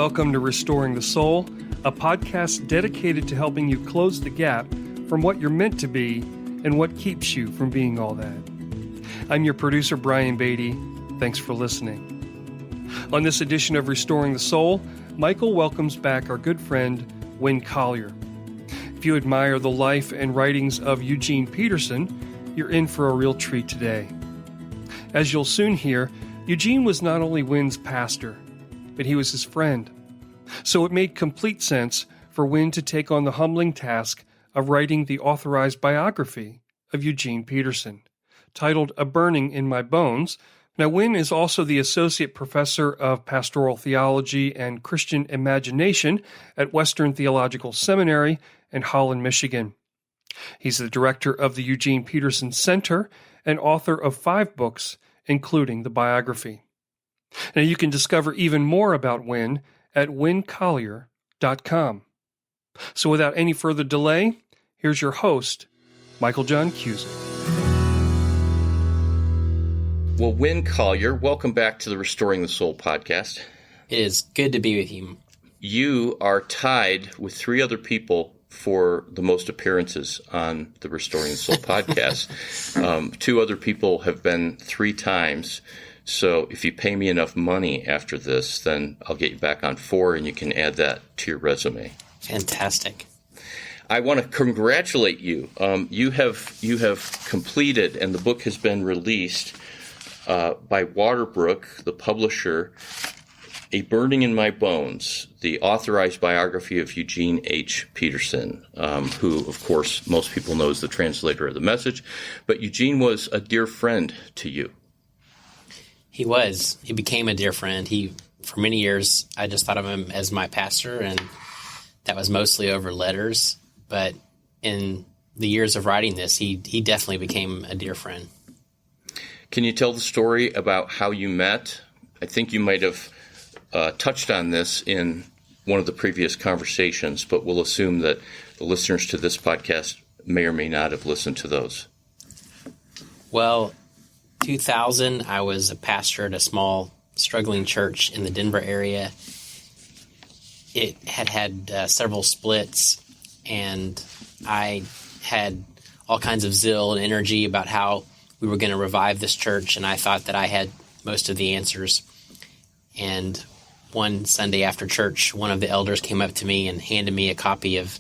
Welcome to Restoring the Soul, a podcast dedicated to helping you close the gap from what you're meant to be and what keeps you from being all that. I'm your producer, Brian Beatty. Thanks for listening. On this edition of Restoring the Soul, Michael welcomes back our good friend, Winn Collier. If you admire the life and writings of Eugene Peterson, you're in for a real treat today. As you'll soon hear, Eugene was not only Winn's pastor, but he was his friend. So it made complete sense for Winn to take on the humbling task of writing the authorized biography of Eugene Peterson, titled A Burning in My Bones. Now, Winn is also the Associate Professor of Pastoral Theology and Christian Imagination at Western Theological Seminary in Holland, Michigan. He's the director of the Eugene Peterson Center and author of 5 books, including the biography. Now, you can discover even more about Winn at winncollier.com. So without any further delay, here's your host, Michael John Cusick. Well, Winn Collier, welcome back to the Restoring the Soul podcast. It is good to be with you. You are tied with 3 other people for the most appearances on the Restoring the Soul podcast. 2 other people have been 3 times. So if you pay me enough money after this, then I'll get you back on 4 and you can add that to your resume. Fantastic. I want to congratulate you. You have completed, and the book has been released by Waterbrook, the publisher, A Burning in My Bones, the authorized biography of Eugene H. Peterson, who, of course, most people know is the translator of the message. But Eugene was a dear friend to you. He was. He became a dear friend. For many years, I just thought of him as my pastor, and that was mostly over letters. But in the years of writing this, he definitely became a dear friend. Can you tell the story about how you met? I think you might have touched on this in one of the previous conversations, but we'll assume that the listeners to this podcast may or may not have listened to those. Well, 2000, I was a pastor at a small, struggling church in the Denver area. It had several splits, and I had all kinds of zeal and energy about how we were going to revive this church, and I thought that I had most of the answers. And one Sunday after church, one of the elders came up to me and handed me a copy of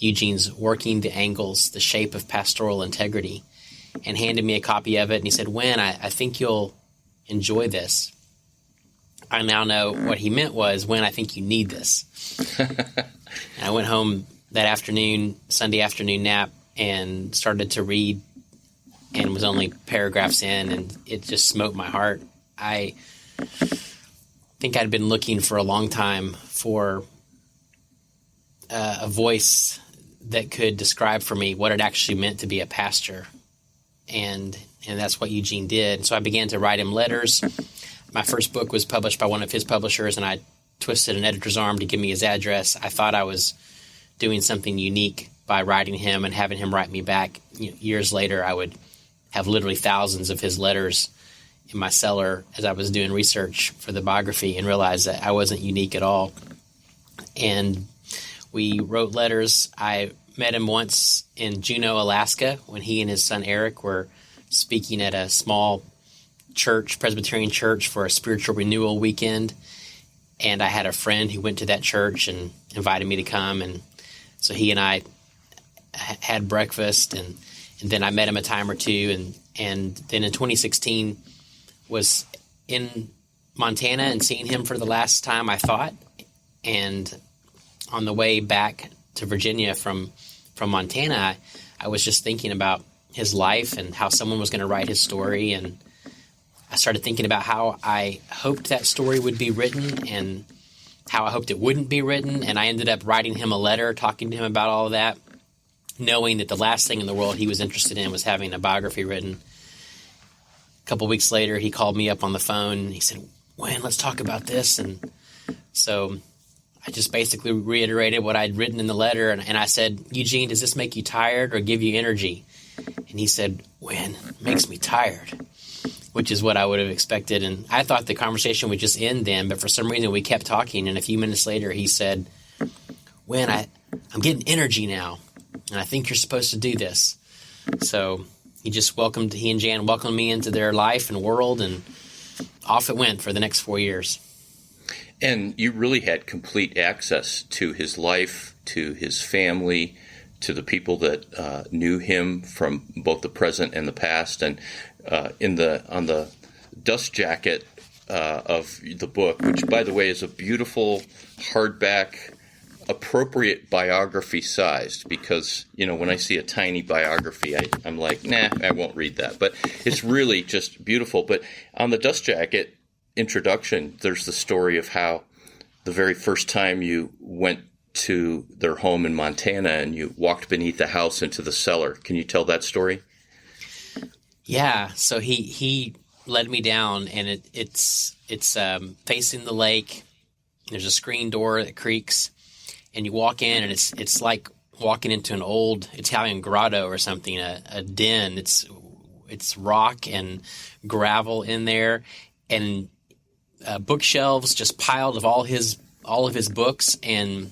Eugene's Working the Angles, The Shape of Pastoral Integrity, and handed me a copy of it. And he said, Winn, I think you'll enjoy this. I now know what he meant was, Winn, I think you need this. And I went home that afternoon, Sunday afternoon nap, and started to read, and was only paragraphs in, and it just smote my heart. I think I'd been looking for a long time for a voice that could describe for me what it actually meant to be a pastor. And that's what Eugene did. So I began to write him letters. My first book was published by one of his publishers, and I twisted an editor's arm to give me his address. I thought I was doing something unique by writing him and having him write me back. Years later, I would have literally thousands of his letters in my cellar as I was doing research for the biography, and realized that I wasn't unique at all. And we wrote letters. I met him once in Juneau, Alaska, when he and his son Eric were speaking at a small church, Presbyterian church, for a spiritual renewal weekend. And I had a friend who went to that church and invited me to come. And so he and I had breakfast, and then I met him a time or two. And then in 2016 was in Montana and seeing him for the last time, I thought. And on the way back to Virginia from Montana, I was just thinking about his life and how someone was going to write his story. And I started thinking about how I hoped that story would be written and how I hoped it wouldn't be written. And I ended up writing him a letter, talking to him about all of that, knowing that the last thing in the world he was interested in was having a biography written. A couple weeks later, he called me up on the phone. And he said, Winn, let's talk about this. And so I just basically reiterated what I'd written in the letter. And I said, Eugene, does this make you tired or give you energy? And he said, Winn, it makes me tired. which is what I would have expected. And I thought the conversation would just end then, but for some reason we kept talking. And a few minutes later, he said, "Winn, I'm getting energy now, and I think you're supposed to do this." So he and Jan welcomed me into their life and world, and off it went for the next 4 years. And you really had complete access to his life, to his family, to the people that knew him from both the present and the past. And on the dust jacket of the book, which, by the way, is a beautiful hardback, appropriate biography sized, because, when I see a tiny biography, I'm like, nah, I won't read that. But it's really just beautiful. But on the dust jacket introduction, there's the story of how the very first time you went to their home in Montana and you walked beneath the house into the cellar. Can you tell that story? Yeah. So he led me down, and it's facing the lake. There's a screen door that creaks, and you walk in, and it's like walking into an old Italian grotto or something, a den. It's rock and gravel in there, and bookshelves just piled of all of his books, and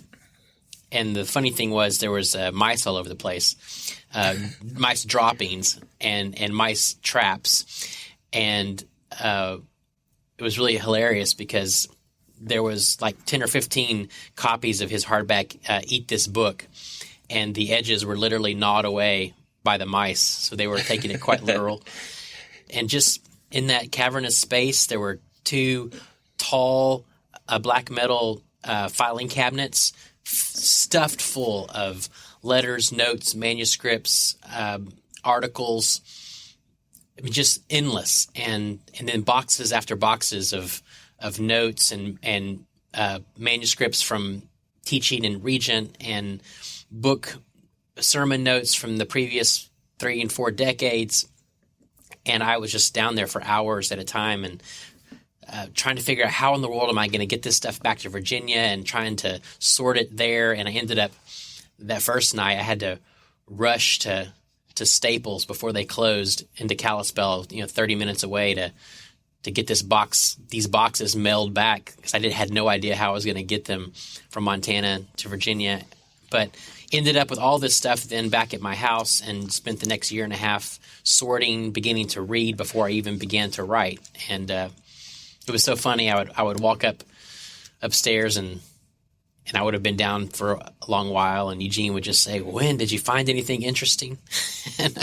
the funny thing was there was mice all over the place, mice droppings and mice traps, and it was really hilarious because there was like 10 or 15 copies of his hardback Eat This Book, and the edges were literally gnawed away by the mice, so they were taking it quite literal. And just in that cavernous space, there were 2 tall black metal filing cabinets stuffed full of letters, notes, manuscripts, articles, just endless, and then boxes after boxes of notes and manuscripts from teaching in Regent, and book sermon notes from the previous 3 and 4 decades. And I was just down there for hours at a time, and trying to figure out how in the world am I going to get this stuff back to Virginia, and trying to sort it there. And I ended up, that first night, I had to rush to Staples before they closed into Kalispell, 30 minutes away, to get these boxes mailed back, because I had no idea how I was going to get them from Montana to Virginia. But ended up with all this stuff then back at my house, and spent the next year and a half sorting, beginning to read before I even began to write. And it was so funny. I would walk upstairs, and I would have been down for a long while, and Eugene would just say, "Winn, did you find anything interesting?" And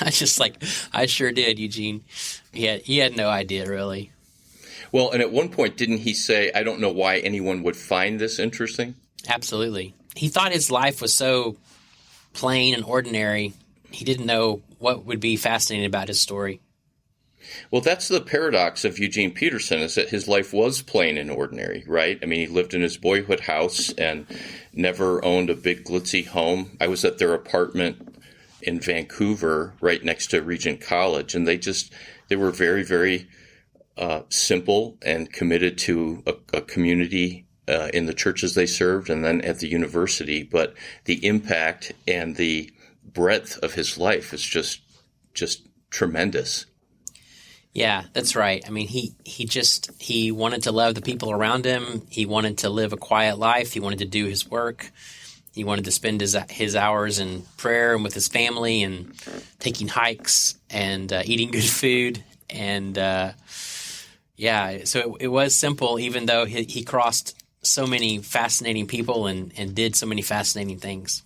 I just like, "I sure did, Eugene." He had no idea, really. Well, and at one point, didn't he say, "I don't know why anyone would find this interesting"? Absolutely. He thought his life was so plain and ordinary, he didn't know what would be fascinating about his story. Well, that's the paradox of Eugene Peterson, is that his life was plain and ordinary, right? I mean, he lived in his boyhood house and never owned a big glitzy home. I was at their apartment in Vancouver, right next to Regent College, and they were very, very simple and committed to a community in the churches they served, and then at the university. But the impact and the breadth of his life is just tremendous. Yeah, that's right. I mean, he wanted to love the people around him. He wanted to live a quiet life. He wanted to do his work. He wanted to spend his hours in prayer and with his family, and taking hikes, and eating good food. And so it was simple, even though he crossed so many fascinating people and did so many fascinating things.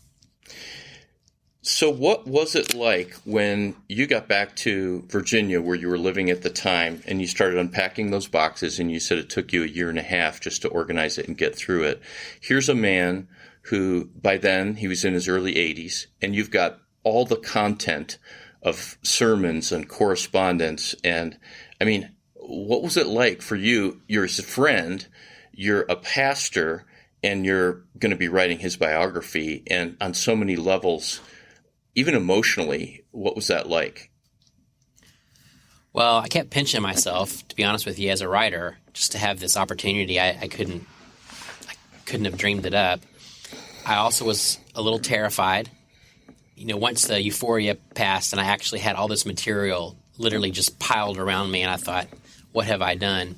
So what was it like when you got back to Virginia, where you were living at the time, and you started unpacking those boxes, and you said it took you a year and a half just to organize it and get through it? Here's a man who, by then, he was in his early 80s, and you've got all the content of sermons and correspondence. And, I mean, what was it like for you? You're his friend, you're a pastor, and you're going to be writing his biography, and on so many levels, even emotionally, what was that like? Well, I kept pinching myself, to be honest with you, as a writer, just to have this opportunity. I couldn't have dreamed it up. I also was a little terrified. Once the euphoria passed and I actually had all this material literally just piled around me, and I thought, what have I done?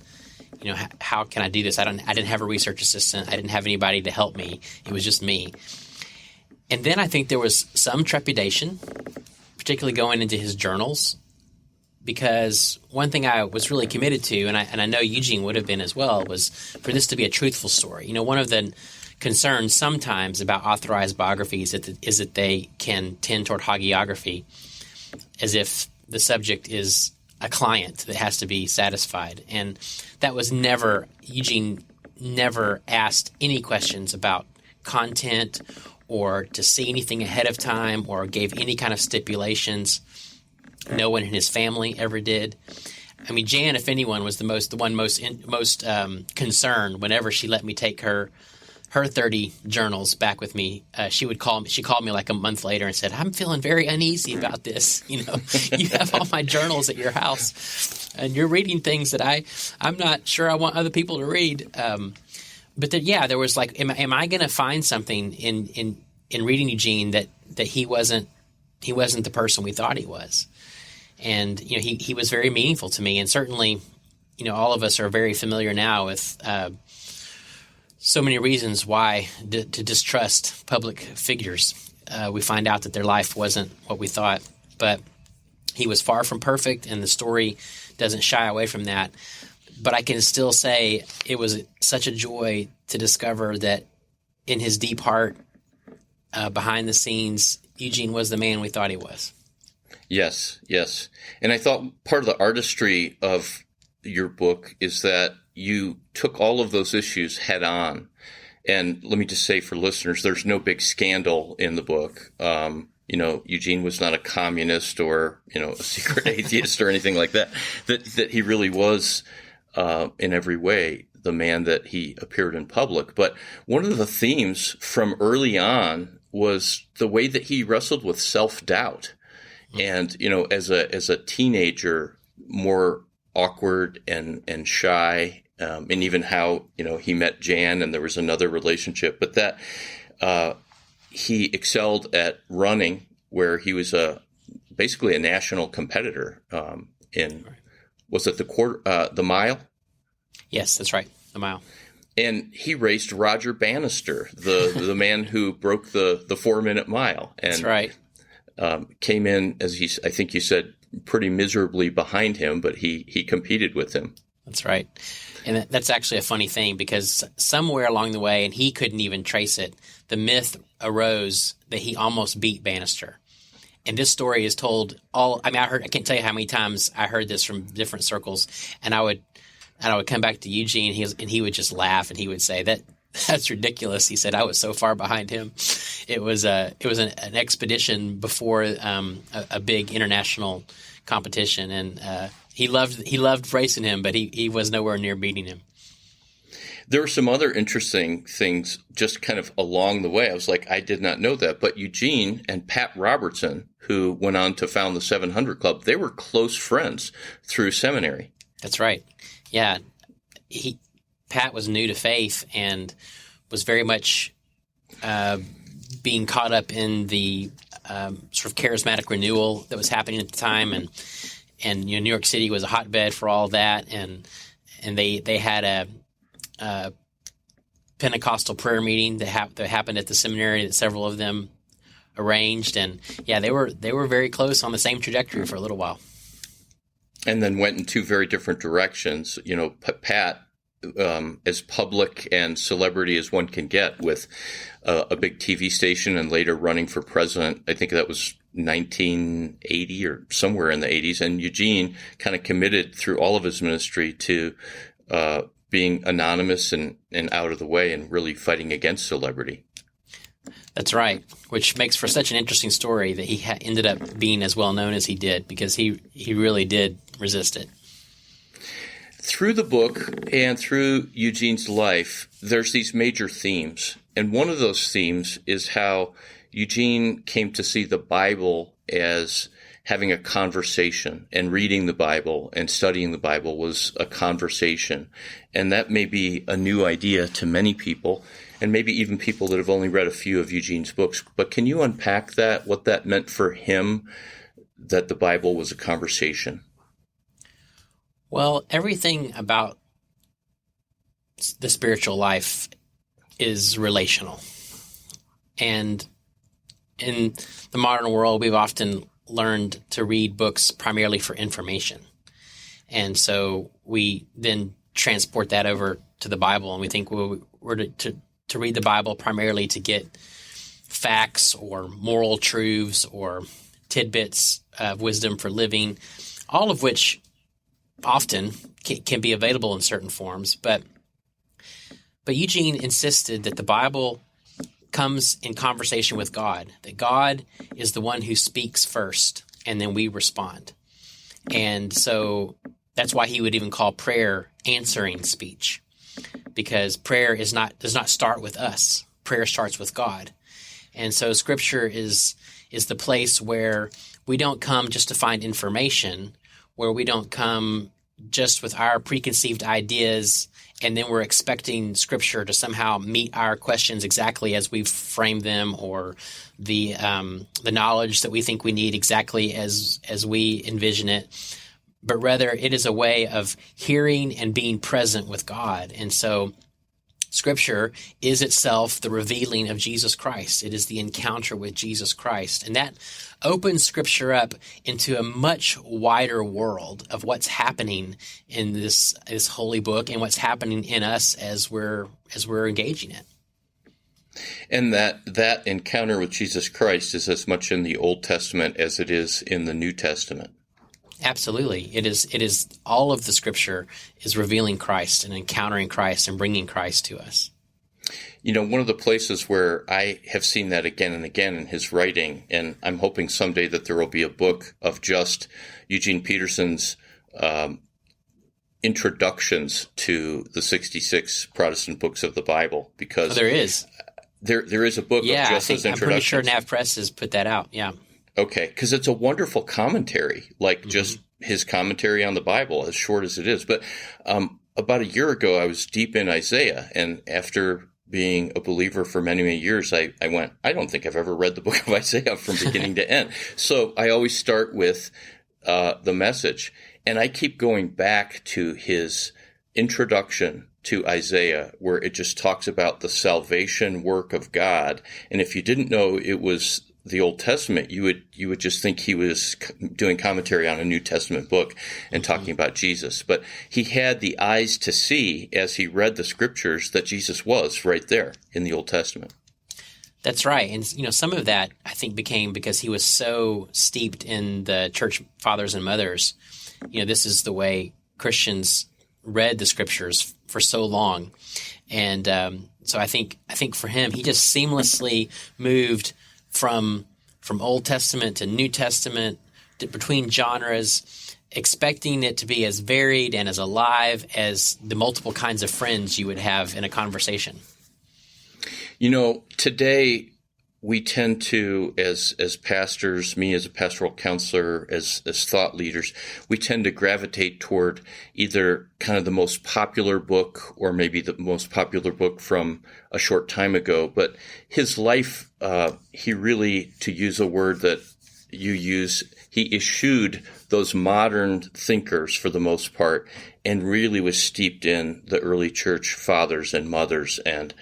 You know, how can I do this? I didn't have a research assistant. I didn't have anybody to help me. It was just me. And then I think there was some trepidation, particularly going into his journals, because one thing I was really committed to, and I know Eugene would have been as well, was for this to be a truthful story. You know, one of the concerns sometimes about authorized biographies is that they can tend toward hagiography, as if the subject is a client that has to be satisfied. And that was never – Eugene never asked any questions about content or to see anything ahead of time or gave any kind of stipulations. No one in his family ever did. I mean, Jan, if anyone, was the one most concerned whenever she let me take her 30 journals back with me. She called me like a month later and said, "I'm feeling very uneasy about this. You know, you have all my journals at your house, and you're reading things that I'm not sure I want other people to read." But there was like, am I going to find something in reading Eugene that he wasn't the person we thought he was? And you know, he was very meaningful to me, and certainly, you know, all of us are very familiar now with so many reasons why to distrust public figures. We find out that their life wasn't what we thought, but he was far from perfect, and the story doesn't shy away from that. But I can still say it was such a joy to discover that in his deep heart, behind the scenes, Eugene was the man we thought he was. Yes. And I thought part of the artistry of your book is that you took all of those issues head on. And let me just say for listeners, there's no big scandal in the book. You know, Eugene was not a communist or, you know, a secret atheist or anything like that. That he really was, in every way, the man that he appeared in public. But one of the themes from early on was the way that he wrestled with self-doubt. And, you know, as a teenager, more awkward and shy, and even how, you know, he met Jan and there was another relationship, but that he excelled at running, where he was basically a national competitor was it the mile? Yes, that's right, the mile. And he raced Roger Bannister, the man who broke the 4-minute mile. And, that's right. Came in, as I think you said, pretty miserably behind him, but he competed with him. That's right. And that's actually a funny thing, because somewhere along the way, and he couldn't even trace it, the myth arose that he almost beat Bannister. And this story is told I can't tell you how many times I heard this from different circles, and I would come back to Eugene, and he would just laugh, and he would say, that's ridiculous. He said, I was so far behind him. It was an expedition before a big international competition, and he loved racing him, but he was nowhere near beating him. There were some other interesting things just kind of along the way. I was like, I did not know that. But Eugene and Pat Robertson, who went on to found the 700 Club, they were close friends through seminary. That's right. Yeah. Pat was new to faith and was very much being caught up in the sort of charismatic renewal that was happening at the time, and you know, New York City was a hotbed for all that, and they had a Pentecostal prayer meeting that happened at the seminary that several of them arranged, and yeah, they were very close on the same trajectory for a little while, and then went in two very different directions. You know, Pat, as public and celebrity as one can get, with a big TV station and later running for president. I think that was 1980 or somewhere in the 80s. And Eugene kind of committed through all of his ministry to being anonymous and out of the way and really fighting against celebrity. That's right, which makes for such an interesting story that he ended up being as well known as he did, because he really did resist it. Through the book and through Eugene's life, there's these major themes. And one of those themes is how Eugene came to see the Bible as having a conversation, and reading the Bible and studying the Bible was a conversation. And that may be a new idea to many people, and maybe even people that have only read a few of Eugene's books. But can you unpack that, what that meant for him, that the Bible was a conversation? Well, everything about the spiritual life is relational. And in the modern world, we've often learned to read books primarily for information. And so we then transport that over to the Bible, and we think we're to read the Bible primarily to get facts or moral truths or tidbits of wisdom for living, all of which often can be available in certain forms. But Eugene insisted that the Bible comes in conversation with God, that God is the one who speaks first, and then we respond. And so that's why he would even call prayer answering speech, because prayer does not start with us. Prayer starts with God. And so Scripture is the place where we don't come just to find information, where we don't come just with our preconceived ideas, and then we're expecting Scripture to somehow meet our questions exactly as we've framed them, or the knowledge that we think we need exactly as we envision it. But rather, it is a way of hearing and being present with God. And so Scripture is itself the revealing of Jesus Christ. It is the encounter with Jesus Christ. And that opens Scripture up into a much wider world of what's happening in this holy book and what's happening in us as we're engaging it. And that encounter with Jesus Christ is as much in the Old Testament as it is in the New Testament. Absolutely. It is all of the Scripture is revealing Christ and encountering Christ and bringing Christ to us. You know, one of the places where I have seen that again and again in his writing, and I'm hoping someday that there will be a book of just Eugene Peterson's introductions to the 66 Protestant books of the Bible, because there is. There is a book of just those introductions. I'm pretty sure Nav Press has put that out, yeah. Okay, because it's a wonderful commentary, like just his commentary on the Bible, as short as it is. But about a year ago, I was deep in Isaiah, and after being a believer for many, many years, I went, I don't think I've ever read the book of Isaiah from beginning to end. So I always start with the message, and I keep going back to his introduction to Isaiah, where it just talks about the salvation work of God. And if you didn't know it was the Old Testament, you would just think he was doing commentary on a New Testament book and talking about Jesus. But he had the eyes to see, as he read the Scriptures, that Jesus was right there in the Old Testament. That's right. And, some of that, I think, became because he was so steeped in the church fathers and mothers. This is the way Christians read the Scriptures for so long. And so I think for him, he just seamlessly moved from Old Testament to New Testament, between genres, expecting it to be as varied and as alive as the multiple kinds of friends you would have in a conversation. Today we tend to, as pastors, me as a pastoral counselor, as thought leaders, we tend to gravitate toward either kind of the most popular book or maybe the most popular book from a short time ago. But his life, he really, to use a word that you use, he eschewed those modern thinkers for the most part, and really was steeped in the early church fathers and mothers. And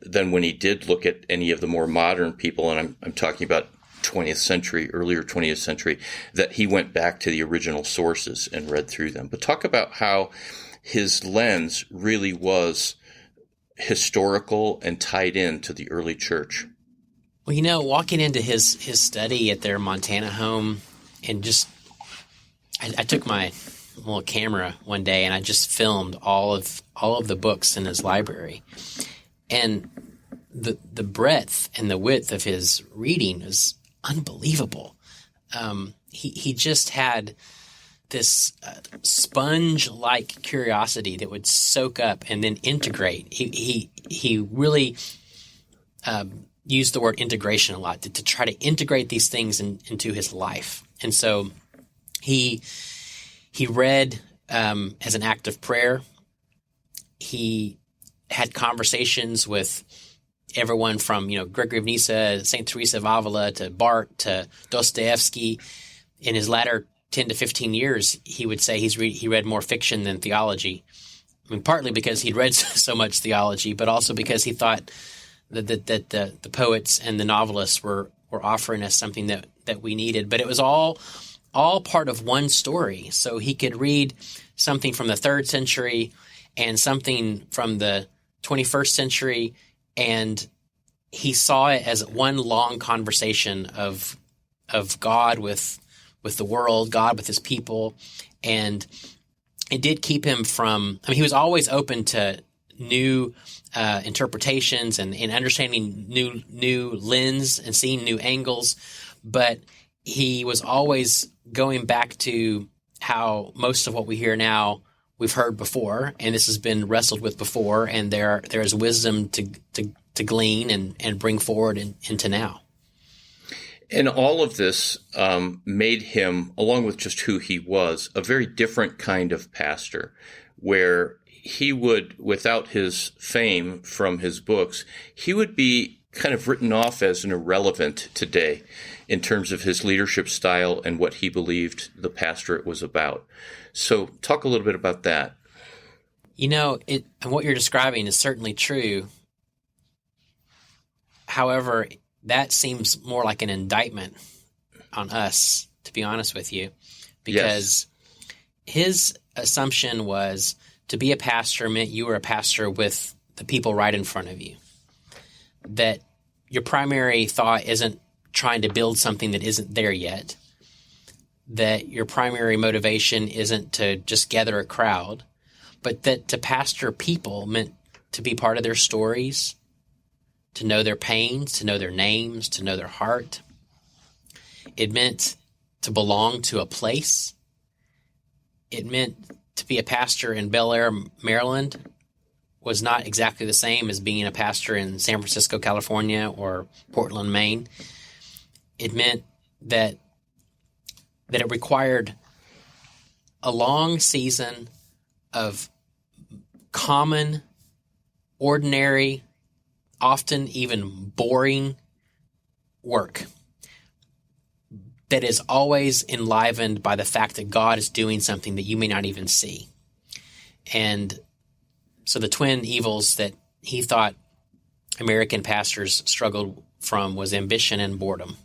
then when he did look at any of the more modern people, and I'm talking about 20th century, earlier 20th century, that he went back to the original sources and read through them. But talk about how his lens really was historical and tied in to the early church. Well, walking into his study at their Montana home, and just I took my little camera one day and I just filmed all of the books in his library, and the breadth and the width of his reading is unbelievable. He just had this sponge-like curiosity that would soak up and then integrate. He really used the word integration a lot to try to integrate these things into his life. And so he read as an act of prayer. He had conversations with everyone from, Gregory of Nyssa, St. Teresa of Avila, to Barth, to Dostoevsky. In his latter 10 to 15 years, he would say he read more fiction than theology. I mean, partly because he'd read so much theology, but also because he thought that the poets and the novelists were offering us something that we needed. But it was all part of one story. So he could read something from the 3rd century and something from the 21st century, and he saw it as one long conversation of God with the world, God with his people, and it did keep him from. I mean, he was always open to new interpretations and understanding new lens and seeing new angles, but he was always going back to how most of what we hear now we've heard before, and this has been wrestled with before, and there is wisdom to glean and bring forward into now. And all of this made him, along with just who he was, a very different kind of pastor, where he would, without his fame from his books, he would be kind of written off as an irrelevant today in terms of his leadership style and what he believed the pastorate was about. So talk a little bit about that. You know, and what you're describing is certainly true. However, that seems more like an indictment on us, to be honest with you, because his assumption was to be a pastor meant you were a pastor with the people right in front of you, that your primary thought isn't trying to build something that isn't there yet, that your primary motivation isn't to just gather a crowd, but that to pastor people meant to be part of their stories, to know their pains, to know their names, to know their heart. It meant to belong to a place. It meant to be a pastor in Bel Air, Maryland was not exactly the same as being a pastor in San Francisco, California, or Portland, Maine. It meant that it required a long season of common, ordinary, often even boring work that is always enlivened by the fact that God is doing something that you may not even see. And so the twin evils that he thought American pastors struggled from was ambition and boredom.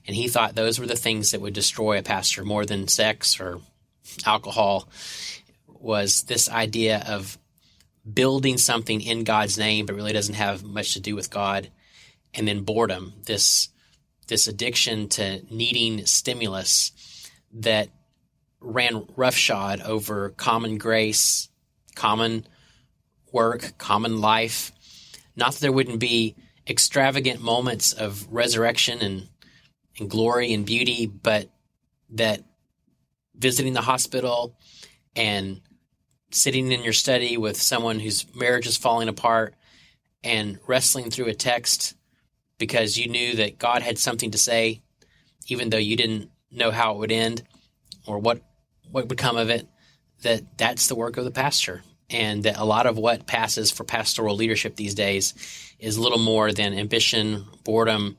And he thought those were the things that would destroy a pastor more than sex or alcohol, was this idea of building something in God's name but really doesn't have much to do with God. And then boredom, this addiction to needing stimulus that ran roughshod over common grace, common work, common life. Not that there wouldn't be extravagant moments of resurrection and glory and beauty, but that visiting the hospital and sitting in your study with someone whose marriage is falling apart and wrestling through a text because you knew that God had something to say, even though you didn't know how it would end or what would come of it, that's the work of the pastor. And that a lot of what passes for pastoral leadership these days is little more than ambition, boredom,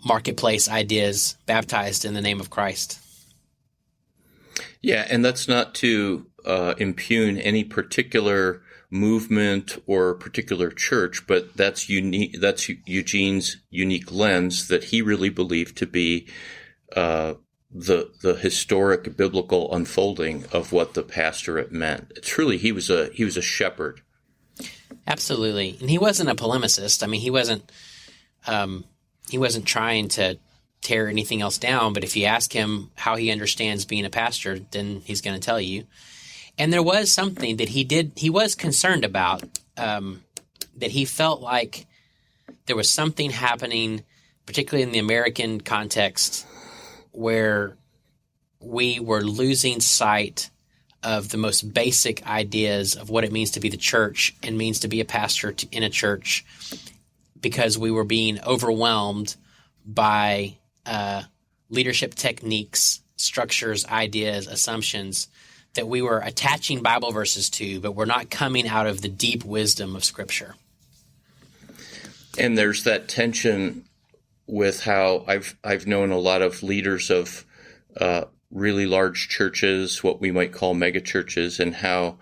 marketplace ideas baptized in the name of Christ. Yeah, and that's not to impugn any particular movement or particular church, but that's unique. That's Eugene's unique lens that he really believed to be the historic biblical unfolding of what the pastorate meant. Truly, he was a shepherd. Absolutely, and he wasn't a polemicist. I mean, he wasn't trying to tear anything else down. But if you ask him how he understands being a pastor, then he's going to tell you. And there was something that he was concerned about, that he felt like there was something happening, particularly in the American context, where we were losing sight of the most basic ideas of what it means to be the church and means to be a pastor in a church, because we were being overwhelmed by leadership techniques, structures, ideas, assumptions that we were attaching Bible verses to, but we're not coming out of the deep wisdom of Scripture. And there's that tension with how I've known a lot of leaders of really large churches, what we might call mega churches, and how,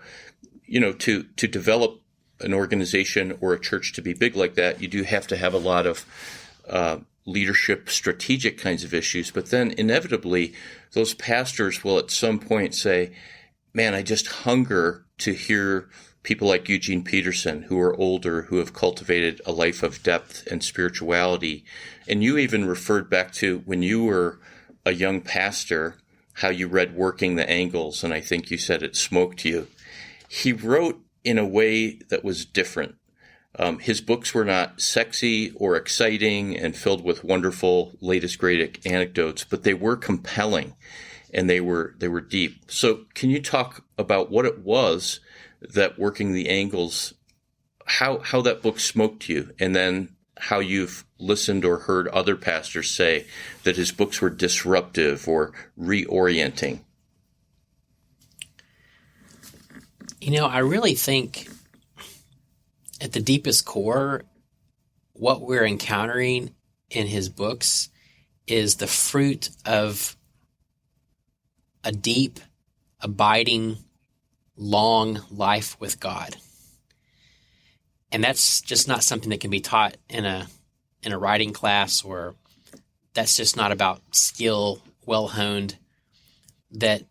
to develop an organization or a church to be big like that, you do have to have a lot of leadership, strategic kinds of issues. But then inevitably, those pastors will at some point say, man, I just hunger to hear people like Eugene Peterson, who are older, who have cultivated a life of depth and spirituality. And you even referred back to when you were a young pastor, how you read Working the Angles, and I think you said it smoked you. He wrote in a way that was different. His books were not sexy or exciting and filled with wonderful, latest great anecdotes, but they were compelling and they were deep. So can you talk about what it was that Working the Angles, how that book smoked you, and then how you've listened or heard other pastors say that his books were disruptive or reorienting? I really think at the deepest core, what we're encountering in his books is the fruit of a deep, abiding, long life with God. And that's just not something that can be taught in a writing class, or that's just not about skill, well honed. That,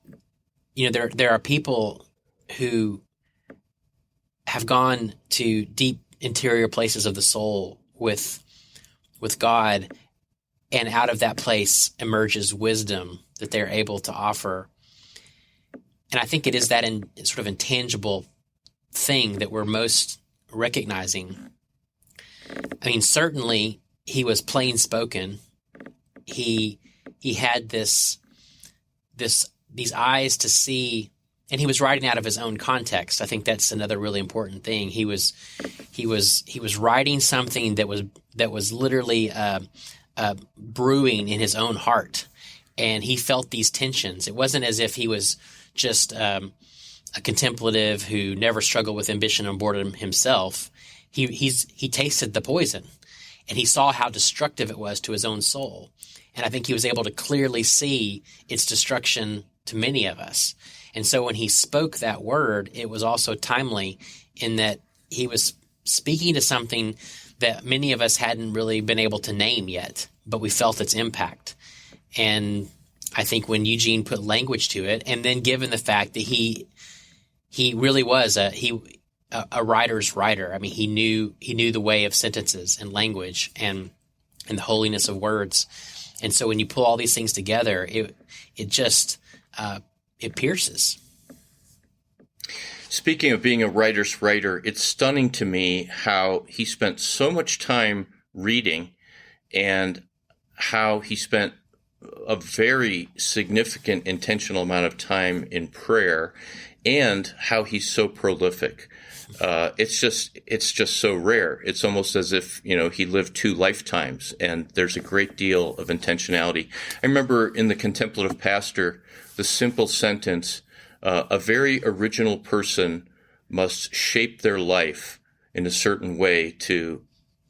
there are people who have gone to deep interior places of the soul with God, and out of that place emerges wisdom that they're able to offer. And I think it is that sort of intangible thing that we're most recognizing. I mean, certainly he was plain spoken. He had these eyes to see, and he was writing out of his own context. I think that's another really important thing. He was writing something that was literally brewing in his own heart, and he felt these tensions. It wasn't as if he was just a contemplative who never struggled with ambition and boredom himself. He tasted the poison, and he saw how destructive it was to his own soul. And I think he was able to clearly see its destruction to many of us. And so when he spoke that word, it was also timely in that he was speaking to something that many of us hadn't really been able to name yet, but we felt its impact. And I think when Eugene put language to it, and then given the fact that he really was a writer's writer. I mean, he knew the way of sentences and language and the holiness of words. And so when you pull all these things together, it just it pierces. Speaking of being a writer's writer, it's stunning to me how he spent so much time reading, and how he spent a very significant intentional amount of time in prayer, and how he's so prolific. It's just so rare. It's almost as if, he lived 2 lifetimes, and there's a great deal of intentionality. I remember in The Contemplative Pastor, the simple sentence, a very original person must shape their life in a certain way to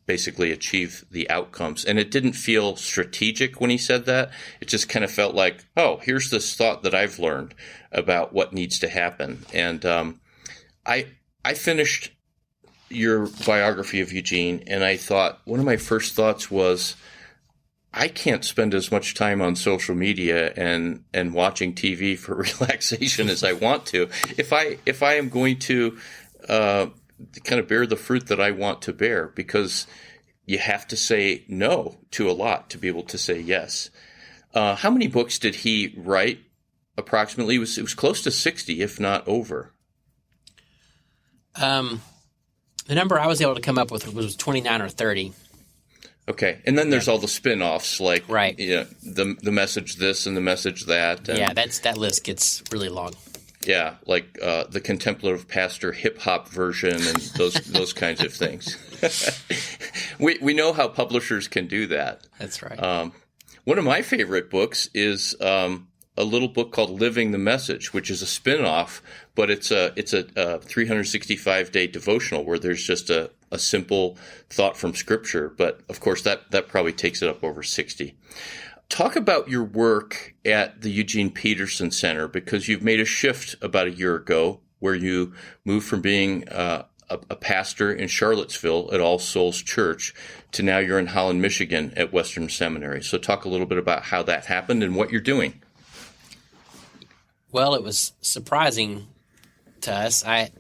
basically achieve the outcomes. And it didn't feel strategic when he said that. It just kind of felt like, oh, here's this thought that I've learned about what needs to happen. And I finished your biography of Eugene, and I thought, one of my first thoughts was, I can't spend as much time on social media and watching TV for relaxation as I want to. If I am going to kind of bear the fruit that I want to bear, because you have to say no to a lot to be able to say yes. How many books did he write? Approximately, it was close to 60, if not over. The number I was able to come up with was 29 or 30. Okay, and then there's all the spin-offs, like right. The message this and the message that. And, yeah, that list gets really long. Yeah, like the Contemplative Pastor hip-hop version and those kinds of things. We know how publishers can do that. That's right. One of my favorite books is a little book called Living the Message, which is a spin-off, but it's a 365-day devotional where there's just a simple thought from Scripture. But, of course, that probably takes it up over 60. Talk about your work at the Eugene Peterson Center, because you've made a shift about a year ago where you moved from being a pastor in Charlottesville at All Souls Church to now you're in Holland, Michigan at Western Seminary. So talk a little bit about how that happened and what you're doing. Well, it was surprising to us. I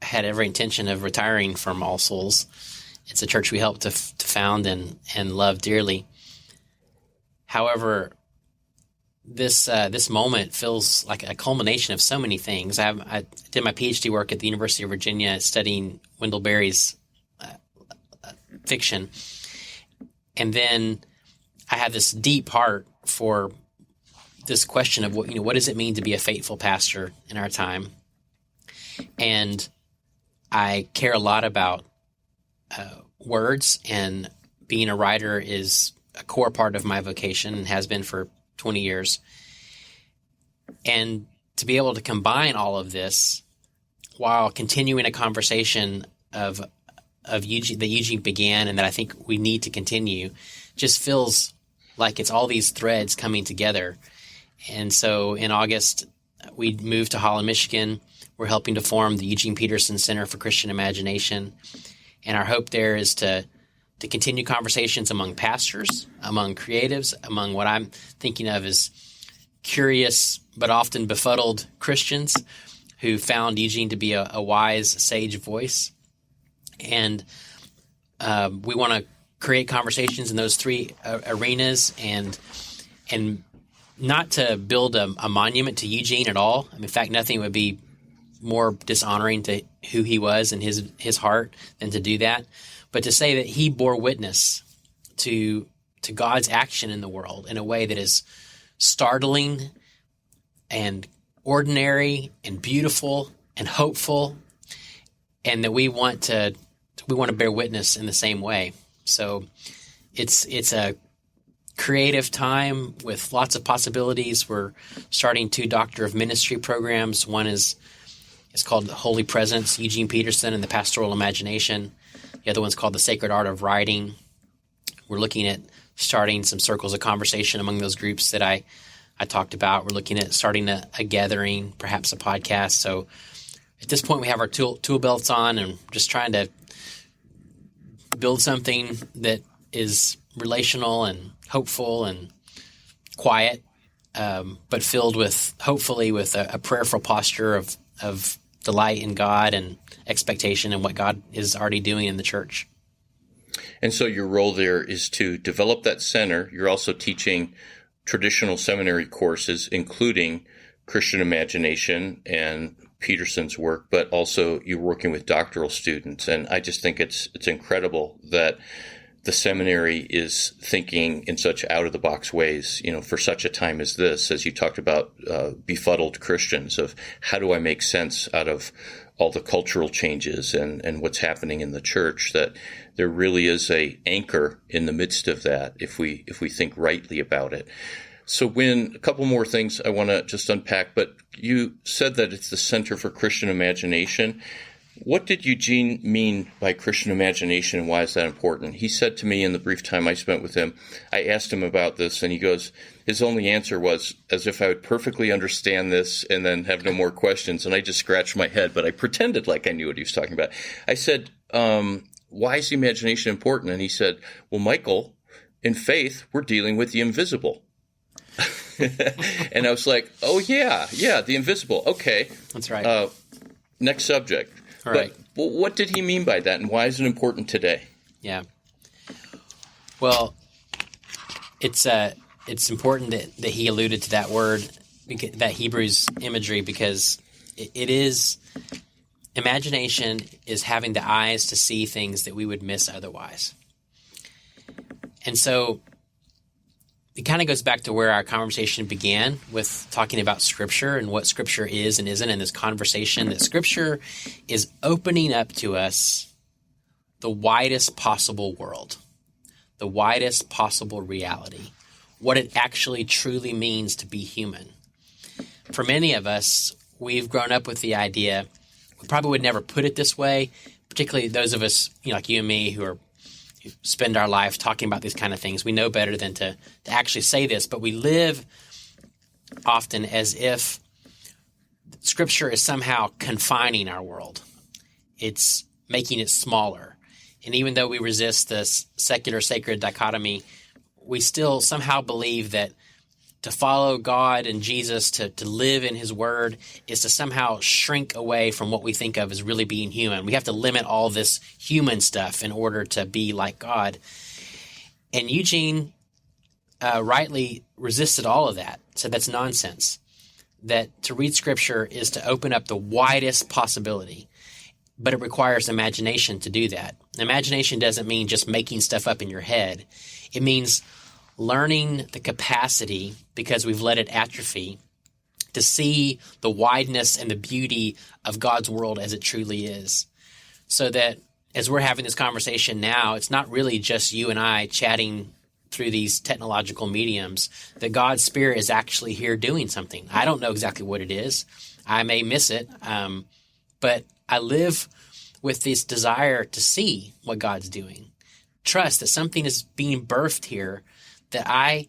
had every intention of retiring from All Souls. It's a church we helped to found and love dearly. However, this moment feels like a culmination of so many things. I did my PhD work at the University of Virginia studying Wendell Berry's fiction, and then I had this deep heart for this question of what does it mean to be a faithful pastor in our time, and I care a lot about words, and being a writer is a core part of my vocation and has been for 20 years. And to be able to combine all of this while continuing a conversation of Eugene, that Eugene began and that I think we need to continue, just feels like it's all these threads coming together. And so in August, we moved to Holland, Michigan. We're helping to form the Eugene Peterson Center for Christian Imagination. And our hope there is to continue conversations among pastors, among creatives, among what I'm thinking of as curious but often befuddled Christians who found Eugene to be a wise, sage voice. And we want to create conversations in those three arenas, and not to build a monument to Eugene at all. I mean, in fact, nothing would be more dishonoring to who he was and his heart than to do that. But to say that he bore witness to God's action in the world in a way that is startling and ordinary and beautiful and hopeful, and that we want to bear witness in the same way. So it's a creative time with lots of possibilities. We're starting 2 Doctor of Ministry programs. One is called Holy Presence, Eugene Peterson and the Pastoral Imagination. The other one's called The Sacred Art of Writing. We're looking at starting some circles of conversation among those groups that I talked about. We're looking at starting a gathering, perhaps a podcast. So at this point, we have our tool belts on and just trying to build something that is relational and hopeful and quiet, but filled with, hopefully, with a prayerful posture of delight in God and expectation in what God is already doing in the church. And so your role there is to develop that center. You're also teaching traditional seminary courses, including Christian Imagination and Peterson's work, but also you're working with doctoral students. And I just think it's incredible that the seminary is thinking in such out-of-the-box ways, for such a time as this, as you talked about befuddled Christians, of how do I make sense out of all the cultural changes and what's happening in the church, that there really is a anchor in the midst of that if we think rightly about it. So Winn, a couple more things I want to just unpack, but you said that it's the Center for Christian Imagination. What did Eugene mean by Christian imagination, and why is that important? He said to me in the brief time I spent with him, I asked him about this, and he goes, his only answer was as if I would perfectly understand this and then have no more questions. And I just scratched my head, but I pretended like I knew what he was talking about. I said, why is imagination important? And he said, well, Michael, in faith, we're dealing with the invisible. And I was like, oh, yeah, the invisible. Okay. That's right. Next subject. All right. But what did he mean by that, and why is it important today? Yeah. Well, it's important that he alluded to that word, that Hebrew's imagery, because it is imagination is having the eyes to see things that we would miss otherwise. And so it kind of goes back to where our conversation began with talking about Scripture and what Scripture is and isn't, in this conversation that Scripture is opening up to us the widest possible world, the widest possible reality, what it actually truly means to be human. For many of us, we've grown up with the idea, we probably would never put it this way, particularly those of us, like you and me, who spend our life talking about these kind of things. We know better than to actually say this, but we live often as if Scripture is somehow confining our world. It's making it smaller. And even though we resist this secular-sacred dichotomy, we still somehow believe that to follow God and Jesus, to live in his word, is to somehow shrink away from what we think of as really being human. We have to limit all this human stuff in order to be like God. And Eugene rightly resisted all of that. So that's nonsense. That to read Scripture is to open up the widest possibility, but it requires imagination to do that. Imagination doesn't mean just making stuff up in your head. It means learning the capacity, because we've let it atrophy, to see the wideness and the beauty of God's world as it truly is. So that as we're having this conversation now, it's not really just you and I chatting through these technological mediums, that God's Spirit is actually here doing something. I don't know exactly what it is. I may miss it, but I live with this desire to see what God's doing. Trust that something is being birthed here that I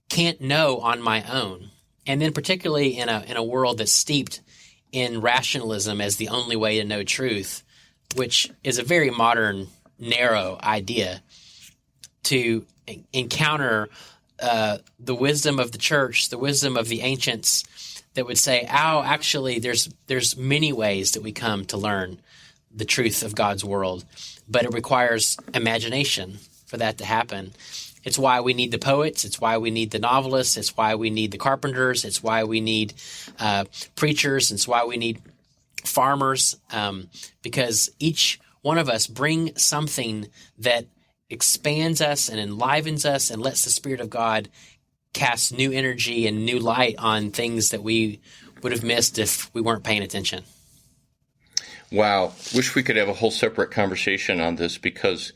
can't know on my own. And then particularly in a world that's steeped in rationalism as the only way to know truth, which is a very modern, narrow idea, to encounter the wisdom of the church, the wisdom of the ancients that would say, actually, there's many ways that we come to learn the truth of God's world, but it requires imagination for that to happen. It's why we need the poets. It's why we need the novelists. It's why we need the carpenters. It's why we need preachers. It's why we need farmers, because each one of us bring something that expands us and enlivens us and lets the Spirit of God cast new energy and new light on things that we would have missed if we weren't paying attention. Wow. Wish we could have a whole separate conversation on this, because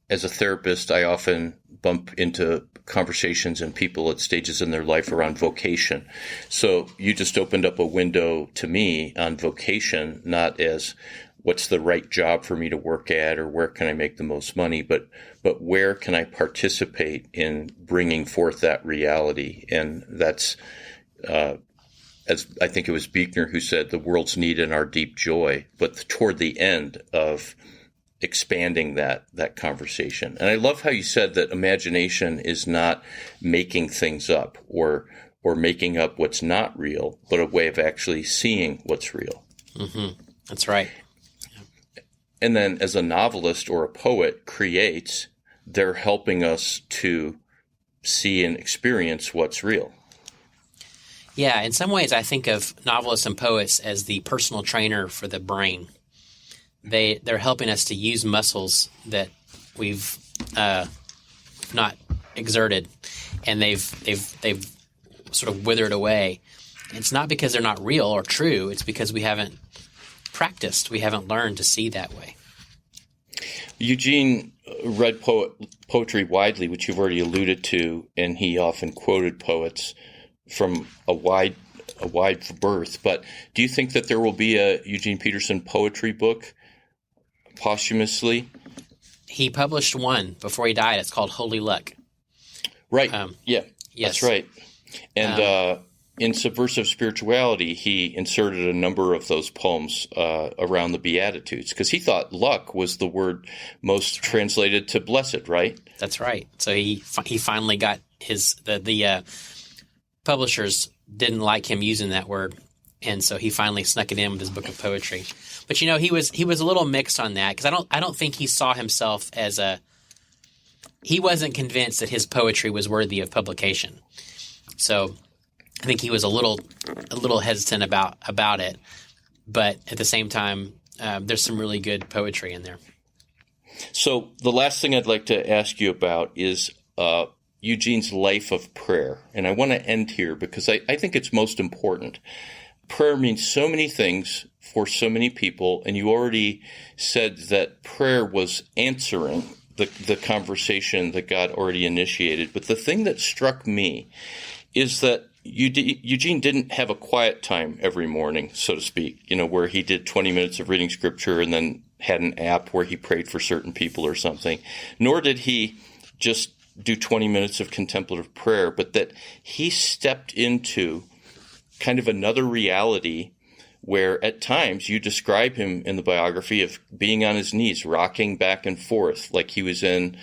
as a therapist, I often bump into conversations and people at stages in their life around vocation. So you just opened up a window to me on vocation, not as what's the right job for me to work at or where can I make the most money, but where can I participate in bringing forth that reality? And that's, as I think it was Buechner who said, the world's need and our deep joy, but toward the end of expanding that conversation. And I love how you said that imagination is not making things up or making up what's not real, but a way of actually seeing what's real. Mm-hmm. That's right. And then as a novelist or a poet creates, they're helping us to see and experience what's real. Yeah, in some ways I think of novelists and poets as the personal trainer for the brain. They're helping us to use muscles that we've not exerted, and they've sort of withered away. It's not because they're not real or true. It's because we haven't practiced. We haven't learned to see that way. Eugene read poetry widely, which you've already alluded to, and he often quoted poets from a wide berth. But do you think that there will be a Eugene Peterson poetry book posthumously? He published one before he died. It's called Holy Luck. Right. Yes. That's right. And in Subversive Spirituality, he inserted a number of those poems around the Beatitudes, because he thought luck was the word most translated to blessed, right? That's right. So he finally got the publishers didn't like him using that word, and so he finally snuck it in with his book of poetry. But he was a little mixed on that, because I don't think he saw himself as he wasn't convinced that his poetry was worthy of publication. So I think he was a little hesitant about it, but at the same time, there's some really good poetry in there. So the last thing I'd like to ask you about is Eugene's life of prayer, and I want to end here because I think it's most important. Prayer means so many things for so many people, and you already said that prayer was answering the conversation that God already initiated. But the thing that struck me is that Eugene didn't have a quiet time every morning, so to speak, where he did 20 minutes of reading scripture and then had an app where he prayed for certain people or something, nor did he just do 20 minutes of contemplative prayer, but that he stepped into kind of another reality where at times you describe him in the biography of being on his knees, rocking back and forth, like he was in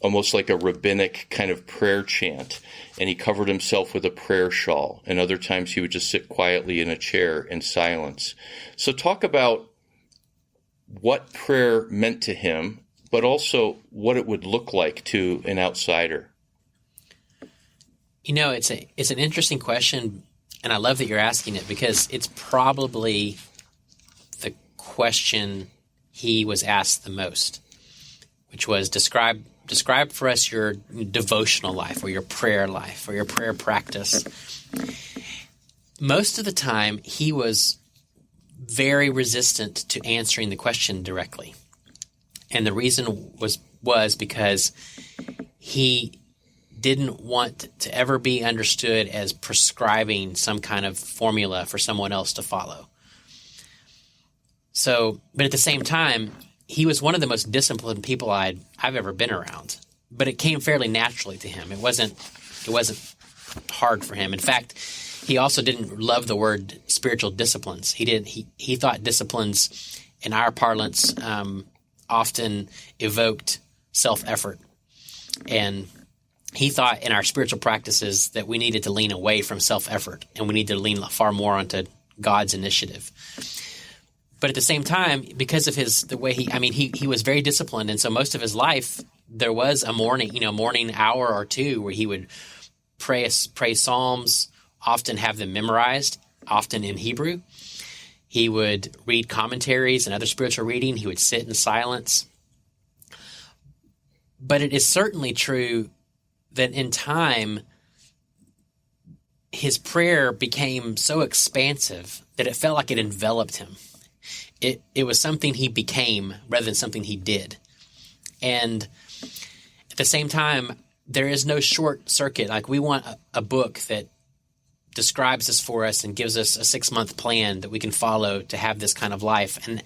almost like a rabbinic kind of prayer chant, and he covered himself with a prayer shawl. And other times he would just sit quietly in a chair in silence. So talk about what prayer meant to him, but also what it would look like to an outsider. You know, it's an interesting question, and I love that you're asking it, because it's probably the question he was asked the most, which was describe for us your devotional life or your prayer life or your prayer practice. Most of the time, he was very resistant to answering the question directly. And the reason was because he didn't want to ever be understood as prescribing some kind of formula for someone else to follow. So, but at the same time, he was one of the most disciplined people I've ever been around. But it came fairly naturally to him. It wasn't hard for him. In fact, he also didn't love the word spiritual disciplines. He thought disciplines in our parlance often evoked self-effort. And he thought in our spiritual practices that we needed to lean away from self-effort and we need to lean far more onto God's initiative. But at the same time, because of the way he was very disciplined, and so most of his life there was a morning hour or two where he would pray psalms, often have them memorized, often in Hebrew. He would read commentaries and other spiritual reading. He would sit in silence. But it is certainly true that in time, his prayer became so expansive that it felt like it enveloped him. It was something he became rather than something he did. And at the same time, there is no short circuit. Like, we want a book that describes this for us and gives us a 6-month plan that we can follow to have this kind of life. And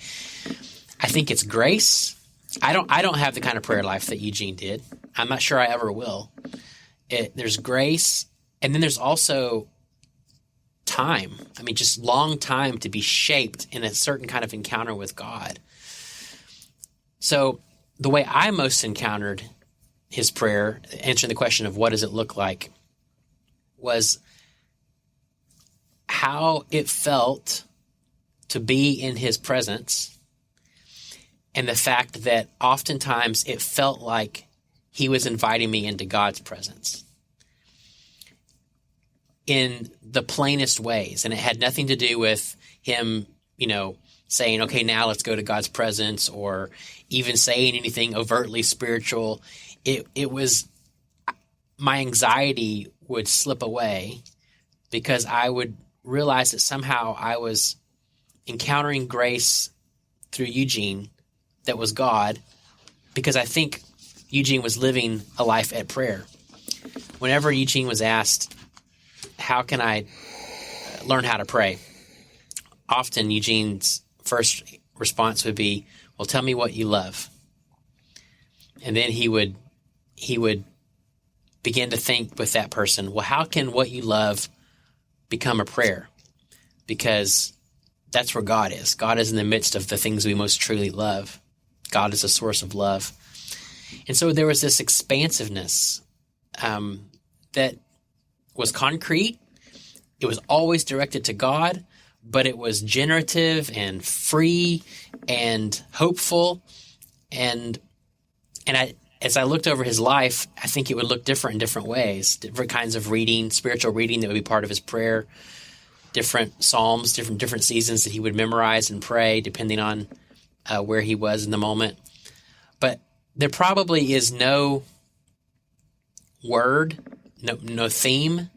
I think it's grace. I don't have the kind of prayer life that Eugene did. I'm not sure I ever will. There's grace, and then there's also time. I mean, just long time to be shaped in a certain kind of encounter with God. So the way I most encountered his prayer, answering the question of what does it look like, was how it felt to be in his presence, and the fact that oftentimes it felt like he was inviting me into God's presence in the plainest ways. And it had nothing to do with him, saying, okay, now let's go to God's presence, or even saying anything overtly spiritual. It was, my anxiety would slip away because I would realize that somehow I was encountering grace through Eugene that was God, because I think Eugene was living a life at prayer. Whenever Eugene was asked, how can I learn how to pray? Often Eugene's first response would be, well, tell me what you love. And then he would begin to think with that person, well, how can what you love become a prayer? Because that's where God is. God is in the midst of the things we most truly love. God is a source of love. And so there was this expansiveness that was concrete. It was always directed to God, but it was generative and free and hopeful. And as I looked over his life, I think it would look different in different ways, different kinds of reading, spiritual reading that would be part of his prayer, different psalms, different seasons that he would memorize and pray depending on where he was in the moment. But there probably is no word, no theme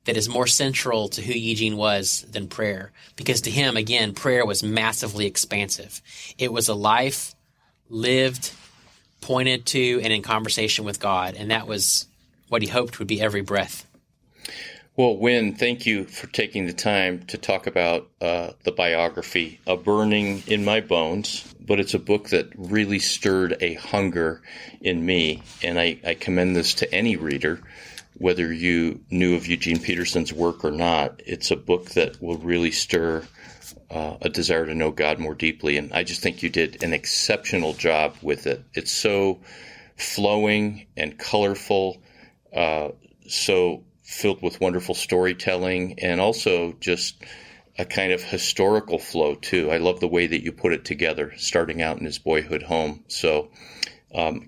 that is more central to who Eugene was than prayer. Because to him, again, prayer was massively expansive. It was a life lived, pointed to, and in conversation with God. And that was what he hoped would be every breath. Well, Winn, thank you for taking the time to talk about the biography, A Burning in My Bones. But it's a book that really stirred a hunger in me, and I commend this to any reader, whether you knew of Eugene Peterson's work or not. It's a book that will really stir a desire to know God more deeply, and I just think you did an exceptional job with it. It's so flowing and colorful, so filled with wonderful storytelling, and also just a kind of historical flow too. I love the way that you put it together, starting out in his boyhood home. So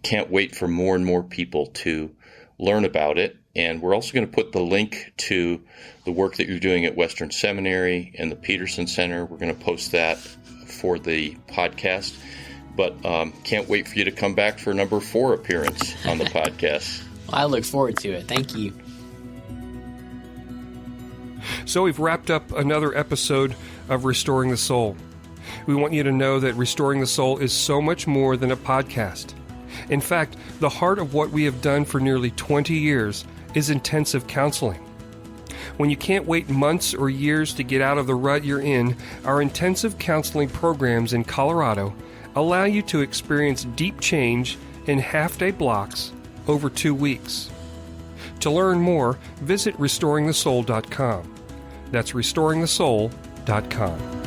can't wait for more and more people to learn about it. And we're also going to put the link to the work that you're doing at Western Seminary and the Peterson Center. We're going to post that for the podcast. But can't wait for you to come back for number 4 appearance on the podcast. Well, I look forward to it. Thank you. So we've wrapped up another episode of Restoring the Soul. We want you to know that Restoring the Soul is so much more than a podcast. In fact, the heart of what we have done for nearly 20 years is intensive counseling. When you can't wait months or years to get out of the rut you're in, our intensive counseling programs in Colorado allow you to experience deep change in half-day blocks over 2 weeks. To learn more, visit restoringthesoul.com. That's restoringthesoul.com.